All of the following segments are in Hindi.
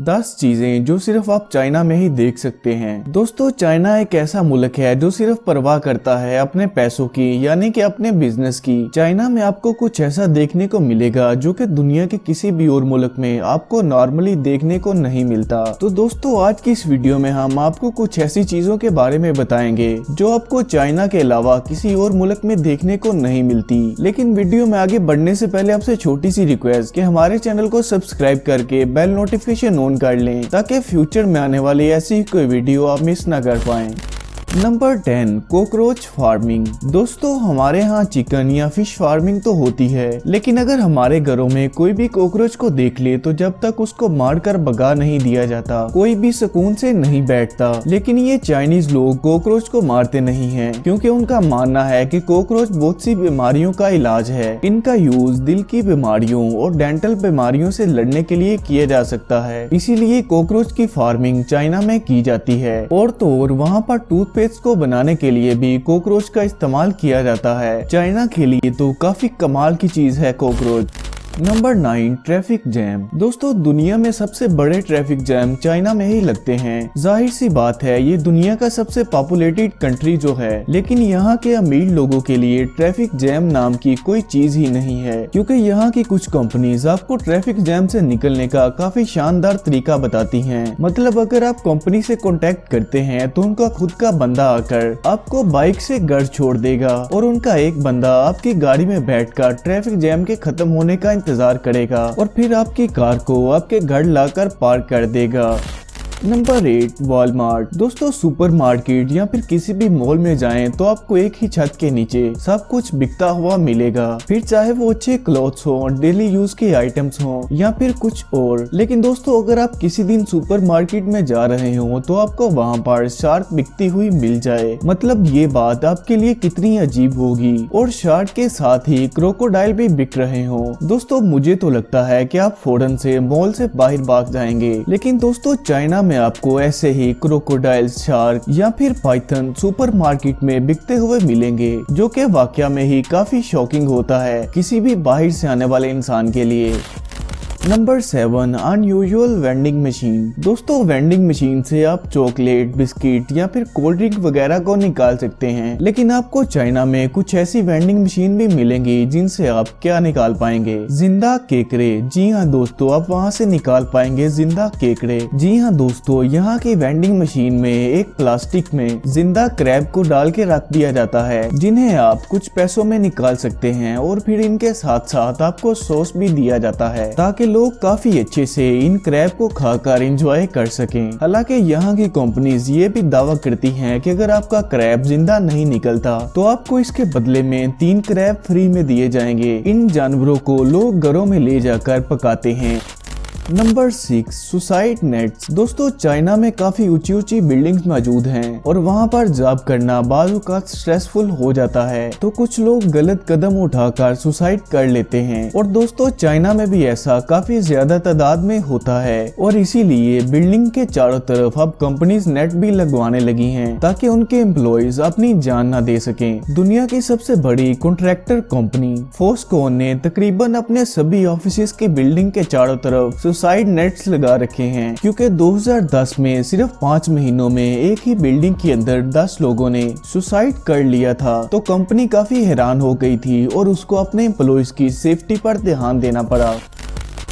10 चीजें जो सिर्फ आप चाइना में ही देख सकते हैं। दोस्तों, चाइना एक ऐसा मुल्क है जो सिर्फ परवाह करता है अपने पैसों की, यानी कि अपने बिजनेस की। चाइना में आपको कुछ ऐसा देखने को मिलेगा जो कि दुनिया के किसी भी और मुल्क में आपको नॉर्मली देखने को नहीं मिलता। तो दोस्तों, आज की इस वीडियो में हम आपको कुछ ऐसी चीजों के बारे में बताएंगे जो आपको चाइना के अलावा किसी और मुल्क में देखने को नहीं मिलती। लेकिन वीडियो में आगे बढ़ने से पहले आपसे छोटी सी रिक्वेस्ट कि हमारे चैनल को सब्सक्राइब करके बेल नोटिफिकेशन ऑन कर लें ताकि फ्यूचर में आने वाली ऐसी कोई वीडियो आप मिस ना कर पाएं। Number 10, cockroach farming. दोस्तों, हमारे यहाँ चिकन या फिश फार्मिंग तो होती है, लेकिन अगर हमारे घरों में कोई भी कॉकरोच को देख ले तो जब तक उसको मारकर भगा नहीं दिया जाता कोई भी सुकून से नहीं बैठता। लेकिन ये चाइनीज लोग कॉकरोच को मारते नहीं हैं, क्योंकि उनका मानना है कि कॉकरोच बहुत सी बीमारियों का इलाज है। इनका यूज दिल की बीमारियों और डेंटल बीमारियों से लड़ने के लिए किया जा सकता है, इसीलिए कॉकरोच की फार्मिंग चाइना में की जाती है। और तो और वहाँ पर टूथपेस्ट को बनाने के लिए भी कॉकरोच का इस्तेमाल किया जाता है। चाइना के लिए तो काफी कमाल की चीज है कॉकरोच। Number 9, traffic jam. दोस्तों, दुनिया में सबसे बड़े ट्रैफिक जैम चाइना में ही लगते हैं। जाहिर सी बात है, ये दुनिया का सबसे पॉपुलेटेड कंट्री जो है, लेकिन यहाँ के अमीर लोगों के लिए ट्रैफिक जैम नाम की कोई चीज ही नहीं है, क्योंकि यहाँ की कुछ कंपनीज आपको ट्रैफिक जैम से निकलने का काफी शानदार तरीका बताती हैं। मतलब अगर आप कंपनी से कॉन्टेक्ट करते हैं तो उनका खुद का बंदा आकर आपको बाइक से घर छोड़ देगा और उनका एक बंदा आपकी गाड़ी में बैठकर ट्रैफिक जैम के खत्म होने का इंतजार करेगा और फिर आपकी कार को आपके घर लाकर पार्क कर देगा। Number 8, Walmart. दोस्तों, सुपरमार्केट या फिर किसी भी मॉल में जाएं तो आपको एक ही छत के नीचे सब कुछ बिकता हुआ मिलेगा, फिर चाहे वो अच्छे क्लॉथ्स हो, डेली यूज के आइटम्स हो या फिर कुछ और। लेकिन दोस्तों, अगर आप किसी दिन सुपरमार्केट में जा रहे हो तो आपको वहाँ पर शार्क बिकती हुई मिल जाए। मतलब ये बात आपके लिए कितनी अजीब होगी। और शार्क के साथ ही क्रोकोडाइल भी बिक रहे हो। दोस्तों, मुझे तो लगता है कि आप फौरन से मॉल से बाहर भाग जाएंगे। लेकिन दोस्तों, चाइना में आपको ऐसे ही क्रोकोडाइल, शार्क या फिर पाइथन सुपरमार्केट में बिकते हुए मिलेंगे, जो कि वाकया में ही काफी शॉकिंग होता है किसी भी बाहर से आने वाले इंसान के लिए। Number 7, unusual vending machine. दोस्तों, वेंडिंग मशीन से आप चॉकलेट, बिस्किट या फिर कोल्ड ड्रिंक वगैरह को निकाल सकते हैं, लेकिन आपको चाइना में कुछ ऐसी वेंडिंग मशीन भी मिलेंगी जिनसे आप क्या निकाल पाएंगे? जिंदा केकड़े। जी हाँ दोस्तों, आप वहाँ से निकाल पाएंगे जिंदा केकड़े। जी हाँ दोस्तों, यहाँ की वेंडिंग मशीन में एक प्लास्टिक में जिंदा क्रैब को डाल के रख दिया जाता है, जिन्हें आप कुछ पैसों में निकाल सकते हैं। और फिर इनके साथ साथ आपको सॉस भी दिया जाता है ताकि लोग काफी अच्छे से इन क्रैब को खाकर एंजॉय कर सकें। हालांकि यहाँ की कंपनीज ये भी दावा करती हैं कि अगर आपका क्रैब जिंदा नहीं निकलता तो आपको इसके बदले में 3 क्रैब फ्री में दिए जाएंगे। इन जानवरों को लोग घरों में ले जाकर पकाते हैं। Number 6, suicide nets. दोस्तों, चाइना में काफी ऊंची ऊंची बिल्डिंग्स मौजूद हैं और वहाँ पर जॉब करना बाजू का स्ट्रेसफुल हो जाता है, तो कुछ लोग गलत कदम उठाकर सुसाइड कर लेते हैं। और दोस्तों, चाइना में भी ऐसा काफी ज्यादा तादाद में होता है और इसीलिए बिल्डिंग के चारों तरफ अब कंपनीज नेट भी लगवाने लगी हैं ताकि उनके एम्प्लॉयज अपनी जान न दे सकें। दुनिया की सबसे बड़ी कॉन्ट्रैक्टर कंपनी फॉक्सकॉन ने तकरीबन अपने सभी ऑफिस की बिल्डिंग के चारों तरफ सुसाइड नेट्स लगा रखे हैं, क्योंकि 2010 में सिर्फ 5 महीनों में एक ही बिल्डिंग के अंदर 10 लोगों ने सुसाइड कर लिया था। तो कंपनी काफी हैरान हो गई थी और उसको अपने एम्प्लॉयज की सेफ्टी पर ध्यान देना पड़ा।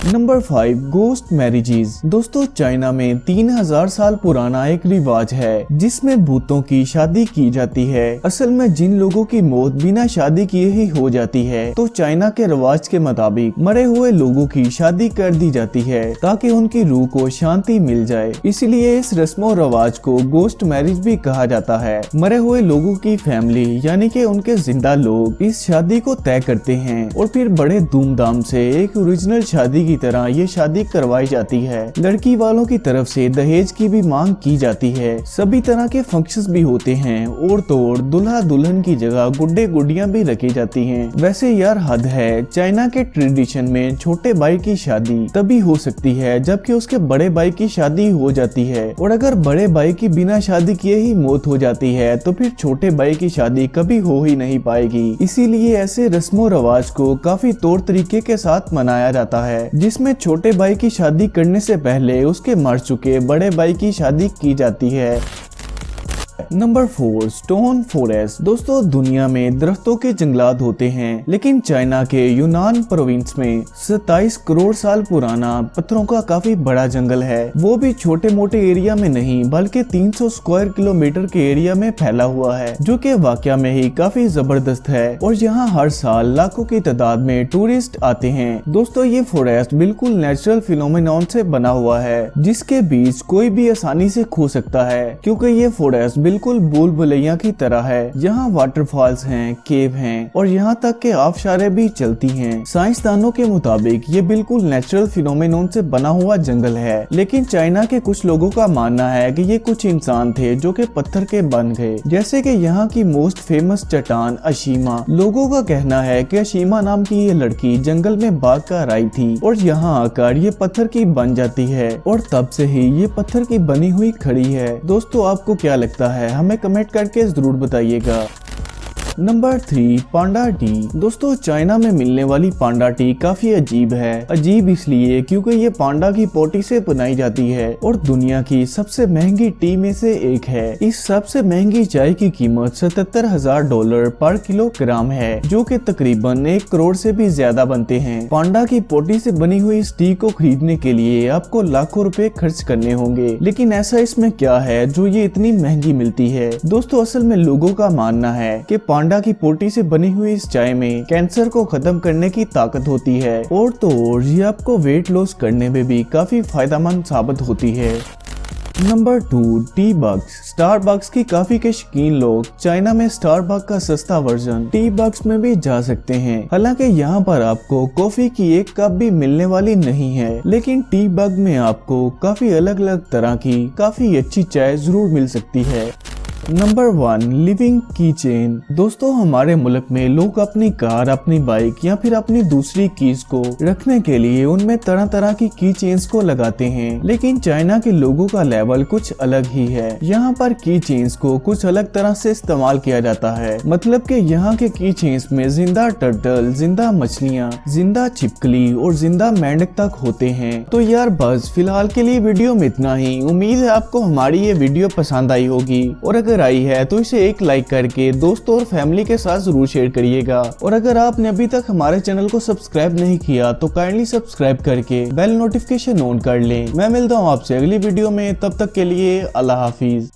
Number 5, ghost marriages. दोस्तों, चाइना में 3000 साल पुराना एक रिवाज है जिसमें भूतों की शादी की जाती है। असल में जिन लोगों की मौत बिना शादी किए ही हो जाती है, तो चाइना के रिवाज के मुताबिक मरे हुए लोगों की शादी कर दी जाती है ताकि उनकी रूह को शांति मिल जाए। इसलिए इस रस्मो रिवाज को गोस्ट मैरिज भी कहा जाता है। मरे हुए लोगों की फैमिली यानी कि उनके जिंदा लोग इस शादी को तय करते हैं और फिर बड़े धूमधाम से एक ओरिजिनल शादी की तरह ये शादी करवाई जाती है। लड़की वालों की तरफ से दहेज की भी मांग की जाती है। सभी तरह के फंक्शंस भी होते हैं और तो और दुल्हा दुल्हन की जगह गुड्डे गुड्डियां भी रखी जाती हैं। वैसे यार हद है, चाइना के ट्रेडिशन में छोटे भाई की शादी तभी हो सकती है जबकि उसके बड़े भाई की शादी हो जाती है, और अगर बड़े भाई की बिना शादी किए ही मौत हो जाती है तो फिर छोटे भाई की शादी कभी हो ही नहीं पाएगी। इसीलिए ऐसे रस्मो रवाज को काफी तौर तरीके के साथ मनाया जाता है, जिसमें छोटे भाई की शादी करने से पहले उसके मर चुके बड़े भाई की शादी की जाती है। Number 4, stone forest. दोस्तों, दुनिया में दरख्तों के जंगलात होते हैं, लेकिन चाइना के यूनान प्रोविंस में 27 करोड़ साल पुराना पत्थरों का काफी बड़ा जंगल है। वो भी छोटे मोटे एरिया में नहीं बल्कि 300 स्क्वायर किलोमीटर के एरिया में फैला हुआ है, जो कि वाकया में ही काफी जबरदस्त है। और यहाँ हर साल लाखों की तादाद में टूरिस्ट आते हैं। दोस्तों, ये फॉरेस्ट बिल्कुल नेचुरल फिनोमेनॉन से बना हुआ है, जिसके बीच कोई भी आसानी से खो सकता है, क्योंकि ये फॉरेस्ट बिल्कुल भूल भुलैया की तरह है। यहाँ वाटरफॉल्स हैं, केव हैं और यहाँ तक के आबशारें भी चलती हैं। साइंसदानों के मुताबिक ये बिल्कुल नेचुरल फिनोमेनॉन से बना हुआ जंगल है, लेकिन चाइना के कुछ लोगों का मानना है कि ये कुछ इंसान थे जो कि पत्थर के बन गए। जैसे कि यहाँ की मोस्ट फेमस चट्टान अशीमा। लोगों का कहना है कि अशीमा नाम की ये लड़की जंगल में भाग कर आई थी और यहाँ आकर ये पत्थर की बन जाती है और तब से ही ये पत्थर की बनी हुई खड़ी है। दोस्तों, आपको क्या लगता है? हमें कमेंट करके जरूर बताइएगा। नंबर 3, पांडा टी। दोस्तों, चाइना में मिलने वाली पांडा टी काफी अजीब है। अजीब इसलिए क्योंकि ये पांडा की पोटी से बनाई जाती है और दुनिया की सबसे महंगी टी में से एक है। इस सबसे महंगी चाय की कीमत $77,000 पर किलोग्राम है, जो कि तकरीबन 1 करोड़ से भी ज्यादा बनते हैं। पांडा की पोटी से बनी हुई इस टी को खरीदने के लिए आपको लाखों रुपए खर्च करने होंगे, लेकिन ऐसा इसमें क्या है जो ये इतनी महंगी मिलती है? दोस्तों, असल में लोगों का मानना है कि पांडा की पोटी से बनी हुई इस चाय में कैंसर को खत्म करने की ताकत होती है और तो और ये आपको वेट लॉस करने में भी काफी फायदेमंद साबित होती है। Number 2, T bugs. स्टारबक्स की काफी के शौकीन लोग चाइना में स्टारबक्स का सस्ता वर्जन टी बग्स में भी जा सकते हैं। हालांकि यहाँ पर आपको कॉफी की एक कप भी मिलने वाली नहीं है, लेकिन टी बग में आपको काफी अलग अलग तरह की काफी अच्छी चाय जरूर मिल सकती है। नंबर 1, लिविंग की चेन। दोस्तों, हमारे मुल्क में लोग अपनी कार, अपनी बाइक या फिर अपनी दूसरी कीज को रखने के लिए उनमें तरह तरह की की चेन्स को लगाते हैं, लेकिन चाइना के लोगों का लेवल कुछ अलग ही है। यहाँ पर की चेन्स को कुछ अलग तरह से इस्तेमाल किया जाता है। मतलब कि यहाँ के की चेन्स में जिंदा टर्टल, जिंदा मछलियाँ, जिंदा छिपकली और जिंदा मेंढक तक होते हैं। तो यार बस फिलहाल के लिए वीडियो में इतना ही। उम्मीद है आपको हमारी ये वीडियो पसंद आई होगी, और अगर आई है तो इसे एक लाइक करके दोस्तों और फैमिली के साथ जरूर शेयर करिएगा। और अगर आपने अभी तक हमारे चैनल को सब्सक्राइब नहीं किया तो काइंडली सब्सक्राइब करके बेल नोटिफिकेशन ऑन कर लें। मैं मिलता हूँ आपसे अगली वीडियो में, तब तक के लिए अल्लाह हाफिज।